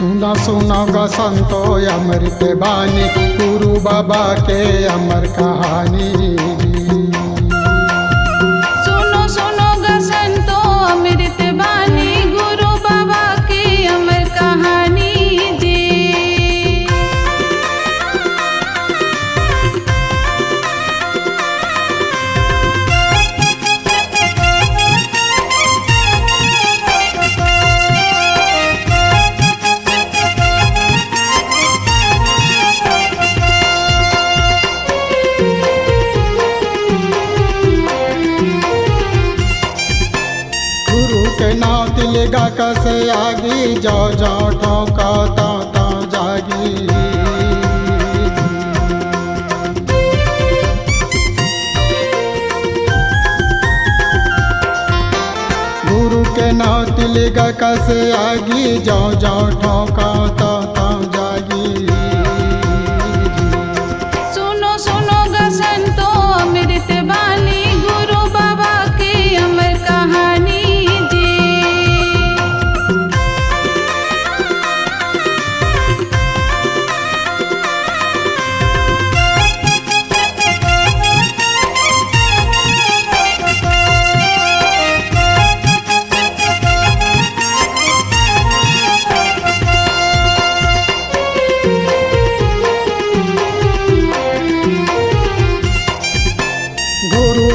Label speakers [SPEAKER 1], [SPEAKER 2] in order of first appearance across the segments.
[SPEAKER 1] सुना सुना गा संतो अमृत बानी, गुरु बाबा के अमर कहानी।
[SPEAKER 2] सुनो सुनो गा संतो अमृत बानी, गुरु बाबा की अमर कहानी जी।
[SPEAKER 1] नाव तिलगा कसे आगी, जाओ जाओ ठोका ता जागी। गुरु के नाव तिलगा कसे आगी, जाओ जाओ ठोका ता जागी।
[SPEAKER 2] सुनो सुनो गा संतो अमृत बानी, गुरु बाबा की अमर कहानी।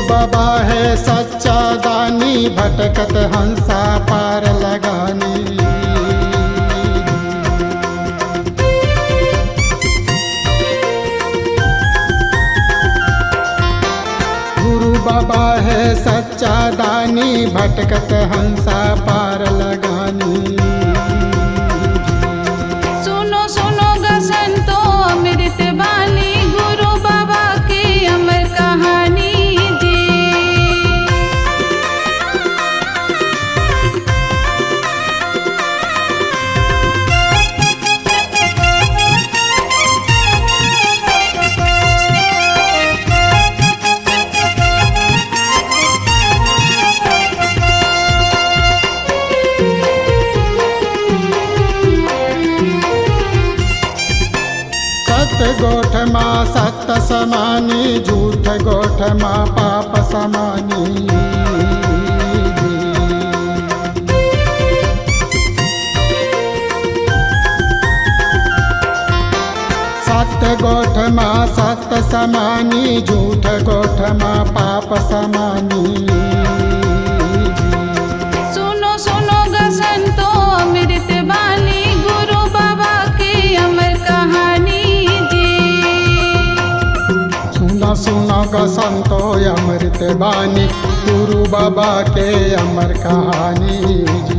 [SPEAKER 1] बाबा है सच्चा दानी, भटकत हंसा पार लगानी। गुरु बाबा है सच्चा दानी, भटकत हंसा पार लगानी।
[SPEAKER 2] सुनो सुनो गा संतो अमृत बानी, गुरु बाबा की अमर कहानी।
[SPEAKER 1] सत गोठ माँ सत समानी, झूठ गोठ माँ पाप समानी। सत गोठ माँ सत समानी, झूठ गोठ माँ पाप समानी।
[SPEAKER 2] सुनो सुनो गा संतो अमृत बानी, गुरु बाबा की अमर कहानी।
[SPEAKER 1] सुना सुना गा संतो अमृत बानी, गुरु बाबा के अमर कहानी।